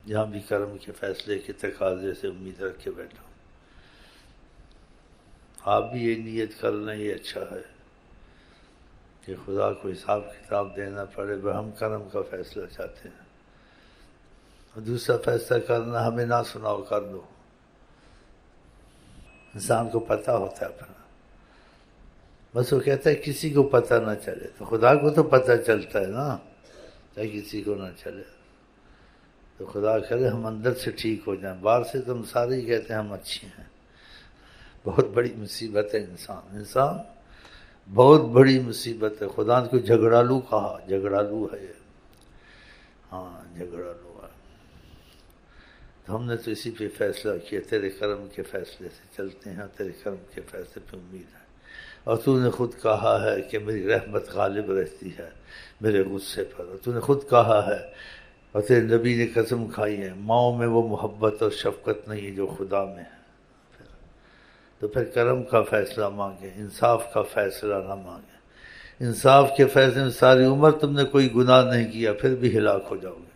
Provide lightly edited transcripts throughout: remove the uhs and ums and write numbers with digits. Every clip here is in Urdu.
یہاں بھی کرم کے فیصلے کے تقاضے سے امید رکھ کے بیٹھا ہوں. آپ بھی یہ نیت کر لیں، یہ اچھا ہے کہ خدا کو حساب کتاب دینا پڑے، ہم کرم کا فیصلہ چاہتے ہیں. اور دوسرا فیصلہ کرنا ہمیں نہ سناؤ، کر دو. انسان کو پتہ ہوتا ہے اپنا، بس وہ کہتا ہے کسی کو پتہ نہ چلے. تو خدا کو تو پتہ چلتا ہے نا، چاہے کسی کو نہ چلے. تو خدا کرے ہم اندر سے ٹھیک ہو جائیں. باہر سے تو ہم سارے ہی کہتے ہیں ہم اچھے ہیں. بہت بڑی مصیبت ہے انسان بہت بڑی مصیبت ہے. خدا نے کو جھگڑالو کہا، جھگڑالو ہے یہ. ہاں جھگڑالو ہے. تو ہم نے تو اسی پہ فیصلہ کیا، تیرے کرم کے فیصلے سے چلتے ہیں، تیرے کرم کے فیصلے پہ امید ہے. اور تو نے خود کہا ہے کہ میری رحمت غالب رہتی ہے میرے غصے پر. اور تو نے خود کہا ہے اور تیرے نبی نے قسم کھائی ہے، ماؤں میں وہ محبت اور شفقت نہیں جو خدا میں ہے. تو پھر کرم کا فیصلہ مانگے، انصاف کا فیصلہ نہ مانگے. انصاف کے فیصلے میں ساری عمر تم نے کوئی گناہ نہیں کیا پھر بھی ہلاک ہو جاؤ گے.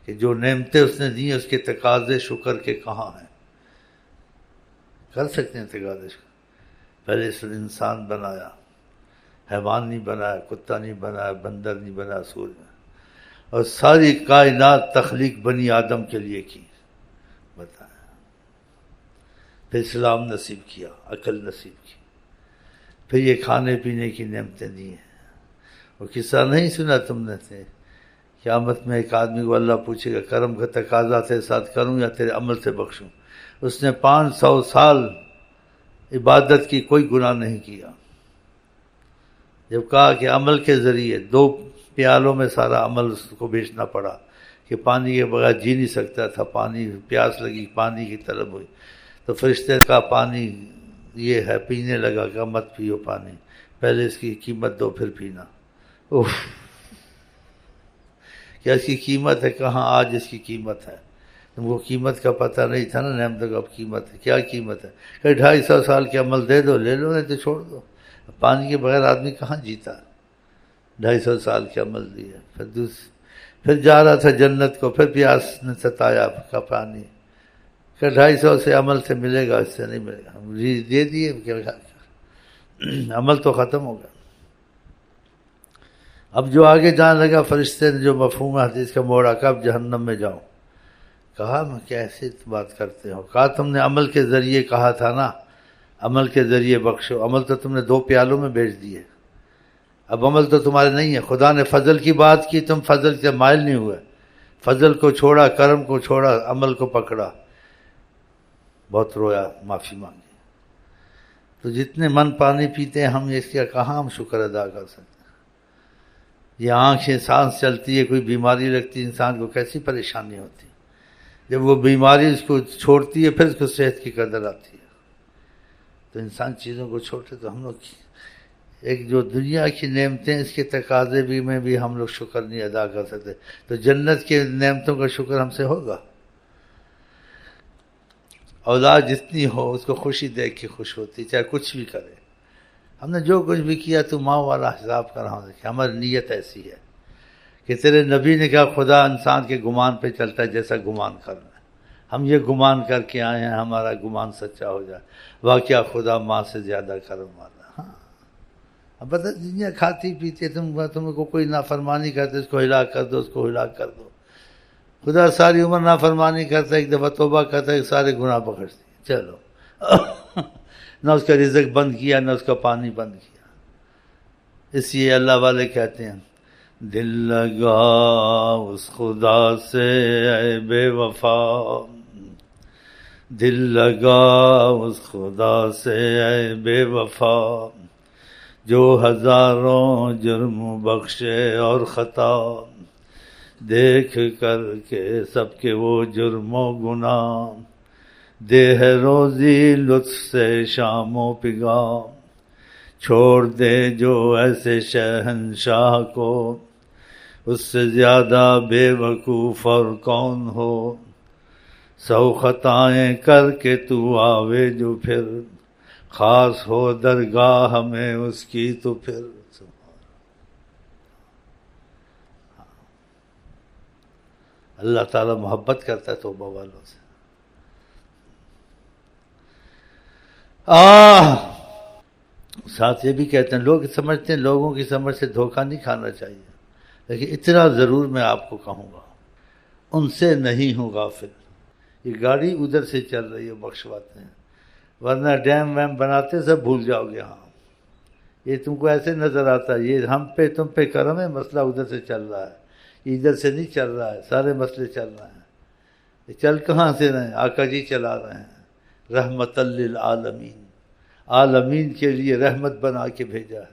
کہ جو نعمتیں اس نے دی اس کے تقاضے شکر کے کہاں ہیں؟ کر سکتے ہیں تقاضے شکر؟ پہلے اس نے انسان بنایا، حیوان نہیں بنایا، کتا نہیں بنایا، بندر نہیں بنایا، سور نہیں. اور ساری کائنات تخلیق بنی آدم کے لیے کی. بتائیں. پھر اسلام نصیب کیا، عقل نصیب کی، پھر یہ کھانے پینے کی نعمتیں دی ہیں. وہ قصہ نہیں سنا تم نے تھے؟ قیامت میں ایک آدمی کو اللہ پوچھے گا کرم کا تقاضا تیرے ساتھ کروں یا تیرے عمل سے بخشوں. اس نے 500 سال عبادت کی، کوئی گناہ نہیں کیا. جب کہا کہ عمل کے ذریعے 2 پیالوں میں سارا عمل اس کو بیچنا پڑا کہ پانی کے بغیر جی نہیں سکتا تھا. پانی پیاس لگی، پانی کی طلب ہوئی تو فرشتے کا پانی یہ ہے، پینے لگا کہ مت پیو پانی، پہلے اس کی قیمت دو پھر پینا. کیا اس کی قیمت ہے؟ کہاں آج اس کی قیمت ہے. تم کو قیمت کا پتہ نہیں تھا نا، نعمتوں کا. اب قیمت ہے. کیا قیمت ہے؟ کہ 250 سال کے عمل دے دو، لے لو، نہیں تو چھوڑ دو. پانی کے بغیر آدمی کہاں جیتا؟ 250 سال کے عمل دیے. پھر جا رہا تھا جنت کو، پھر پیاس نے ستایا کا پانی کہ 250 سے عمل سے ملے گا، اس سے نہیں ملے گا. دے دیے، عمل تو ختم ہو گیا. اب جو آگے جانے لگا فرشتے نے جو مفہوم حدیث کا موڑا، کب جہنم میں جاؤں. کہا میں کیسے بات کرتے ہو؟ کہا تم نے عمل کے ذریعے کہا تھا نا، عمل کے ذریعے بخشو. عمل تو تم نے 2 پیالوں میں بیچ دیے. اب عمل تو تمہارے نہیں ہے. خدا نے فضل کی بات کی، تم فضل سے مائل نہیں ہوئے. فضل کو چھوڑا، کرم کو چھوڑا، عمل کو پکڑا. بہت رویا، معافی مانگی. تو جتنے من پانی پیتے ہیں ہم، اس کا کہاں ہم شکر ادا کر سکتے ہیں؟ یہ آنکھیں، سانس چلتی ہے، کوئی بیماری لگتی ہے انسان کو، کیسی پریشانی ہوتی ہے. جب وہ بیماری اس کو چھوڑتی ہے پھر اس کو صحت کی قدر آتی ہے. تو انسان چیزوں کو چھوڑتے. تو ہم لوگ ایک جو دنیا کی نعمتیں، اس کے تقاضے بھی میں بھی ہم لوگ شکر نہیں ادا کر سکتے. تو جنت کے نعمتوں کا شکر ہم سے ہوگا؟ اولاد جتنی ہو اس کو خوشی دیکھ کے خوش ہوتی، چاہے کچھ بھی کرے. ہم نے جو کچھ بھی کیا تو ماں والا حساب کر رہا ہوں. ہماری نیت ایسی ہے کہ تیرے نبی نے کہا خدا انسان کے گمان پہ چلتا ہے جیسا گمان کرنا ہے. ہم یہ گمان کر کے آئے ہیں ہمارا گمان سچا ہو جائے. واقعہ خدا ماں سے زیادہ کرم والا. ہاں اب بتا، دنیا کھاتی پیتی، تم کو کوئی نافرمانی کرتے اس کو ہلاک کر دو، اس کو ہلاک کر دو. خدا ساری عمر نافرمانی کرتا ہے، ایک دفعہ توبہ کرتا ہے، سارے گناہ بخشتے. چلو نہ اس کا رزق بند کیا، نہ اس کا پانی بند کیا. اس لیے اللہ والے کہتے ہیں دل لگا اس خدا سے اے بے وفا، دل لگا اس خدا سے اے بے وفا، جو ہزاروں جرم بخشے اور خطا، دیکھ کر کے سب کے وہ جرم و گناہ، دے ہے روزی لطف سے شام و پیغام، چھوڑ دے جو ایسے شہنشاہ کو، اس سے زیادہ بے وقوف اور کون ہو، 100 خطائیں کر کے تو آوے جو پھر، خاص ہو درگاہ میں اس کی تو پھر. اللہ تعالیٰ محبت کرتا ہے توبہ والوں سے۔ ساتھ یہ بھی کہتے ہیں، لوگ سمجھتے ہیں لوگوں کی سمجھ سے دھوکہ نہیں کھانا چاہیے، لیکن اتنا ضرور میں آپ کو کہوں گا، ان سے نہیں ہوں غافل۔ یہ گاڑی ادھر سے چل رہی ہے، بخشواتے ہیں، ورنہ ڈیم ویم بناتے سب بھول جاؤ گے۔ ہاں یہ تم کو ایسے نظر آتا ہے، یہ ہم پہ تم پہ کرم ہے، مسئلہ ادھر سے چل رہا ہے، یہ ادھر سے نہیں چل رہا ہے، سارے مسئلے چل رہے ہیں۔ یہ چل کہاں سے رہے ہیں؟ آقا جی چلا رہے ہیں، رحمت للعالمین، عالمین کے لیے رحمت بنا کے بھیجا ہے۔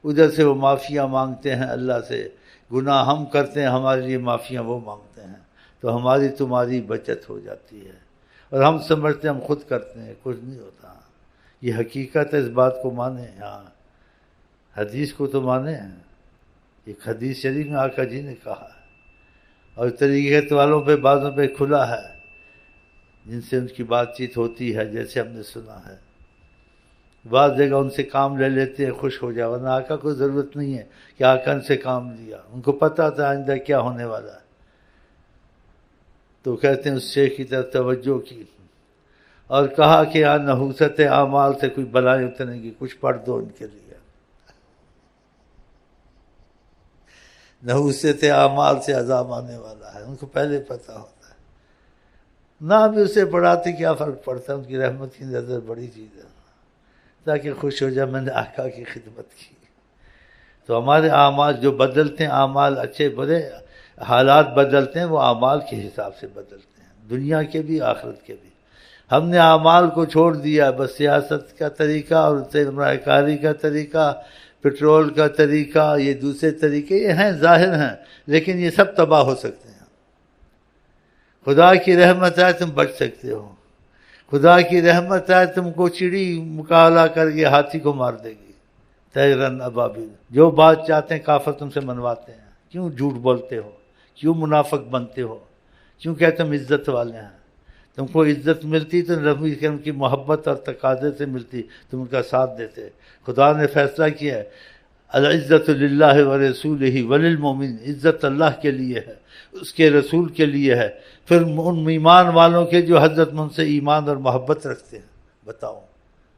ادھر سے وہ معافیاں مانگتے ہیں اللہ سے، گناہ ہم کرتے ہیں، ہمارے لیے معافیاں وہ مانگتے ہیں، تو ہماری تمہاری بچت ہو جاتی ہے۔ اور ہم سمجھتے ہیں ہم خود کرتے ہیں، کچھ نہیں ہوتا۔ یہ حقیقت ہے، اس بات کو مانیں۔ ہاں حدیث کو تو مانیں، ایک حدیث شریف میں آقا جی نے کہا ہے، اور طریقت والوں پہ بعضوں پہ کھلا ہے، جن سے ان کی بات چیت ہوتی ہے، جیسے ہم نے سنا ہے۔ بعض جگہ ان سے کام لے لیتے ہیں، خوش ہو جائے، ورنہ آقا کو ضرورت نہیں ہے کہ آقا ان سے کام لیا، ان کو پتہ تھا آئندہ کیا ہونے والا ہے۔ تو کہتے ہیں اس شیخ کی طرف توجہ کی اور کہا کہ نحوست اعمال سے کوئی بلائیں اتریں گی، کچھ پڑھ دو ان کے لیے۔ نحوست اعمال سے عذاب آنے والا ہے، ان کو پہلے پتہ ہوتا ہے۔ نہ بھی اسے پڑھاتے کیا فرق پڑتا ہے، ان کی رحمت کی نظر بڑی چیز ہے، تاکہ خوش ہو جائے میں نے آقا کی خدمت کی۔ تو ہمارے اعمال جو بدلتے ہیں، اعمال اچھے برے حالات بدلتے ہیں، وہ اعمال کے حساب سے بدلتے ہیں، دنیا کے بھی آخرت کے بھی۔ ہم نے اعمال کو چھوڑ دیا، بس سیاست کا طریقہ اور سرمایہ کاری کا طریقہ، پٹرول کا طریقہ، یہ دوسرے طریقے، یہ ہیں ظاہر ہیں، لیکن یہ سب تباہ ہو سکتے ہیں۔ خدا کی رحمت ہے تم بچ سکتے ہو، خدا کی رحمت ہے تم کو چڑی مقابلہ کر کے ہاتھی کو مار دے گی، طیرن ابابیل۔ جو بات چاہتے ہیں کافر تم سے منواتے ہیں، کیوں جھوٹ بولتے ہو، کیوں منافق بنتے ہو، کیوں کہ تم عزت والے ہیں؟ تم کو عزت ملتی تو نبی کریم کی محبت اور تقاضے سے ملتی، تم ان کا ساتھ دیتے۔ خدا نے فیصلہ کیا ہے، العزت للہ ورسولہ وللمؤمنین، عزت اللہ کے لیے ہے، اس کے رسول کے لیے ہے، پھر ان ایمان والوں کے جو حضرت من سے ایمان اور محبت رکھتے ہیں۔ بتاؤ،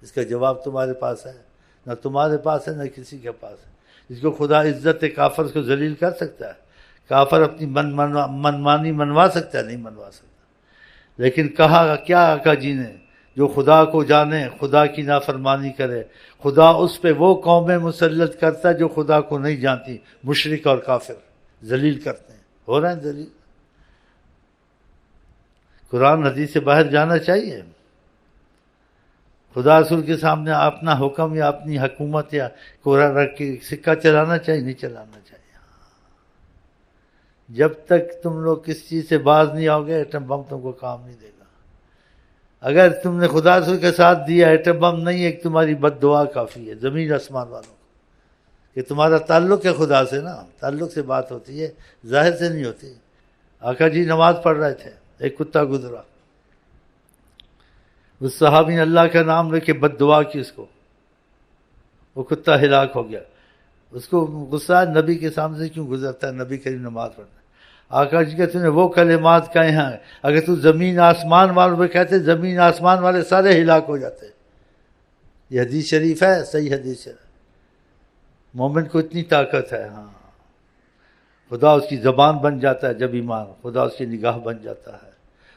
اس کا جواب تمہارے پاس ہے؟ نہ تمہارے پاس ہے، نہ کسی کے پاس ہے۔ اس کو خدا عزت کافر کو ذلیل کر سکتا ہے؟ کافر اپنی منمانی منوا سکتا ہے؟ نہیں منوا سکتا۔ لیکن کہا کیا آقا جی نے، جو خدا کو جانے، خدا کی نافرمانی کرے، خدا اس پہ وہ قومیں مسلط کرتا ہے جو خدا کو نہیں جانتی، مشرک اور کافر ذلیل کرتے ہیں، ہو رہے ہیں ذلیل۔ قرآن حدیث سے باہر جانا چاہیے؟ خدا رسول کے سامنے اپنا حکم یا اپنی حکومت یا قرآن رکھ کے سکہ چلانا چاہیے؟ نہیں چلانا چاہیے۔ جب تک تم لوگ کس چیز سے باز نہیں آؤ گے، ایٹم بم تم کو کام نہیں دے گا۔ اگر تم نے خدا رسول کے ساتھ دیا، ایٹم بم نہیں، ایک تمہاری بد دعا کافی ہے زمین آسمان والوں کو، کہ تمہارا تعلق ہے خدا سے، نا تعلق سے بات ہوتی ہے، ظاہر سے نہیں ہوتی۔ آقا جی نماز پڑھ رہے تھے، ایک کتا گزرا، اس صحابی نے اللہ کا نام لے کے بد دعا کی اس کو، وہ کتا ہلاک ہو گیا۔ اس کو غصہ ہے، نبی کے سامنے سے کیوں گزرتا ہے، نبی کریم نماز پڑھنا۔ آقا جی کہتے ہیں وہ کلمات کہے ہیں، اگر تو زمین آسمان والوں پہ کہتے، زمین آسمان والے سارے ہلاک ہو جاتے۔ یہ حدیث شریف ہے، صحیح حدیث ہے۔ مومن کو اتنی طاقت ہے، ہاں خدا اس کی زبان بن جاتا ہے، جب ایمان خدا اس کی نگاہ بن جاتا ہے،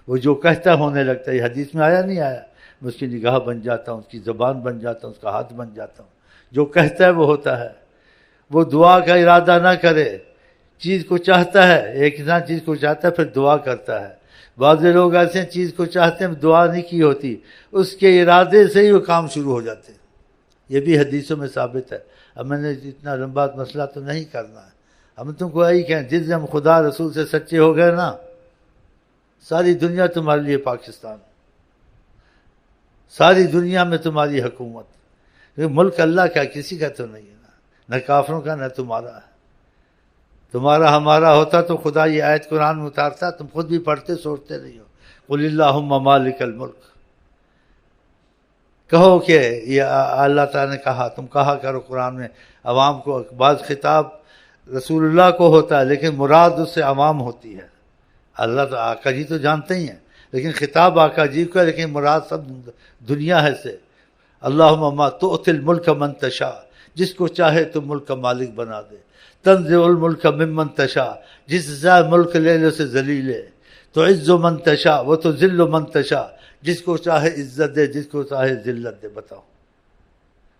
وہ جو کہتا ہونے لگتا ہے۔ یہ حدیث میں آیا نہیں آیا؟ میں اس کی نگاہ بن جاتا ہوں، اس کی زبان بن جاتا ہوں، اس کا ہاتھ بن جاتا ہوں، جو کہتا ہے وہ ہوتا ہے۔ وہ دعا کا ارادہ نہ کرے، چیز کو چاہتا ہے، ایک انسان چیز کو چاہتا ہے پھر دعا کرتا ہے۔ بعض لوگ ایسے چیز کو چاہتے ہیں دعا نہیں کی ہوتی، اس کے ارادے سے ہی وہ کام شروع ہو جاتے ہیں۔ یہ بھی حدیثوں میں ثابت ہے۔ اب میں نے اتنا لمبا مسئلہ تو نہیں کرنا ہے، ہم تم کو یہی کہیں، جس دن ہم خدا رسول سے سچے ہو گئے نا، ساری دنیا تمہارے لیے پاکستان، ساری دنیا میں تمہاری حکومت۔ ملک اللہ کا، کسی کا تو نہیں ہے نا، نہ کافروں کا نہ تمہارا ہے۔ تمہارا ہمارا ہوتا تو خدا یہ آیت قرآن میں اتارتا، تم خود بھی پڑھتے سوچتے نہیں ہو۔ قل اللہم مالک الملک، کہو کہ یہ اللہ تعالیٰ نے کہا، تم کہا کرو قرآن میں عوام کو۔ بعض خطاب رسول اللہ کو ہوتا ہے، لیکن مراد اس سے عوام ہوتی ہے، اللہ تو آقا جی تو جانتے ہی ہیں، لیکن خطاب آقا جی کا، لیکن مراد سب دنیا ہے سے۔ اللہم ما تؤتی الملک من تشاء، جس کو چاہے تو ملک کا مالک بنا دے۔ تنزع الملک ممن تشاء، جس سے ملک لے لے اسے ذلیل ہے۔ تعز من تشاء و تذل من تشاء، جس کو چاہے عزت دے، جس کو چاہے ذلت دے۔ بتاؤ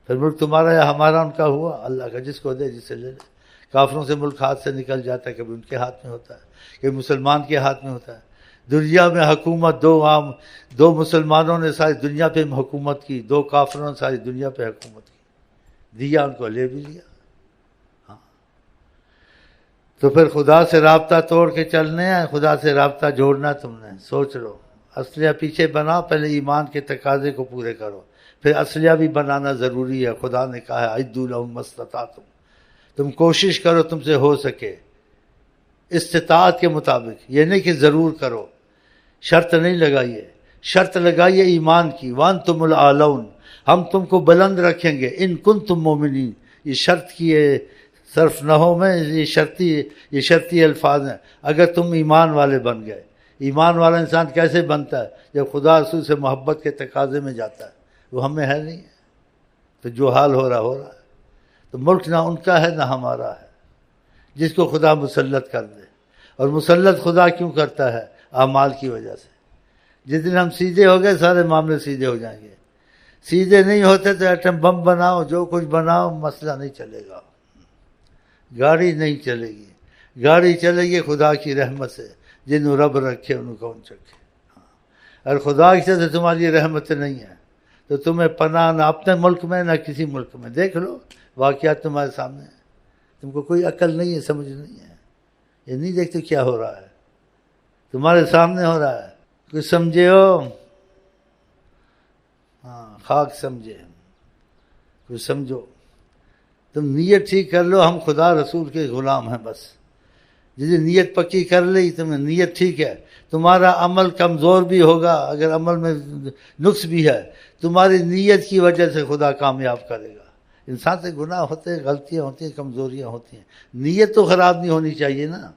پھر ملک تمہارا یا ہمارا؟ ان کا ہوا اللہ کا، جس کو دے جسے لے لے۔ کافروں سے ملک ہاتھ سے نکل جاتا ہے، کبھی ان کے ہاتھ میں ہوتا ہے، کبھی مسلمان کے ہاتھ میں ہوتا ہے۔ دنیا میں حکومت دو مسلمانوں نے ساری دنیا پہ حکومت کی، دو کافروں نے ساری دنیا پہ حکومت کی، دیا ان کو، لے بھی لیا۔ ہاں تو پھر خدا سے رابطہ توڑ کے چلنے ہیں، خدا سے رابطہ جوڑنا تم نے۔ سوچ لو، اسلحہ پیچھے بناؤ، پہلے ایمان کے تقاضے کو پورے کرو، پھر اسلحہ بھی بنانا ضروری ہے۔ خدا نے کہا ہے اعدوا لهم ما استطعتم، تم کوشش کرو تم سے ہو سکے استطاعت کے مطابق، یہ نہیں کہ ضرور کرو، شرط نہیں لگائیے، شرط لگائیے ایمان کی۔ وانتم الاعلون، ہم تم کو بلند رکھیں گے، ان کنتم مومنین۔ یہ شرط کی صرف نحو میں یہ شرطی الفاظ ہیں، اگر تم ایمان والے بن گئے۔ ایمان والا انسان کیسے بنتا ہے؟ جب خدا رسول سے محبت کے تقاضے میں جاتا ہے، وہ ہمیں ہے نہیں ہے، تو جو حال ہو رہا ہے۔ تو ملک نہ ان کا ہے نہ ہمارا ہے، جس کو خدا مسلط کر دے۔ اور مسلط خدا کیوں کرتا ہے؟ اعمال کی وجہ سے۔ جس دن ہم سیدھے ہو گئے، سارے معاملے سیدھے ہو جائیں گے۔ سیدھے نہیں ہوتے تو ایٹم بم بناؤ، جو کچھ بناؤ، مسئلہ نہیں چلے گا، گاڑی نہیں چلے گی۔ گاڑی چلے گی خدا کی رحمت سے، جنہوں رب رکھے انہوں کون چکے۔ اور خدا کی طرف سے تمہاری رحمت نہیں ہے تو تمہیں پناہ نہ اپنے ملک میں نہ کسی ملک میں۔ دیکھ لو واقعات تمہارے سامنے ہیں، تم کو کوئی عقل نہیں ہے، سمجھ نہیں ہے، یہ نہیں دیکھتے کیا ہو رہا ہے، تمہارے سامنے ہو رہا ہے۔ کچھ سمجھے ہو؟ ہاں، خاک سمجھے، کچھ سمجھو۔ تم نیت ٹھیک کر لو، ہم خدا رسول کے غلام ہیں بس۔ جس نیت پکی کر لی تم نے، نیت ٹھیک ہے، تمہارا عمل کمزور بھی ہوگا، اگر عمل میں نقص بھی ہے، تمہاری نیت کی وجہ سے خدا کامیاب کرے گا۔ انسان سے گناہ ہوتے ہیں، غلطیاں ہوتی ہیں، کمزوریاں ہوتی ہیں، نیت تو خراب نہیں ہونی چاہیے نا۔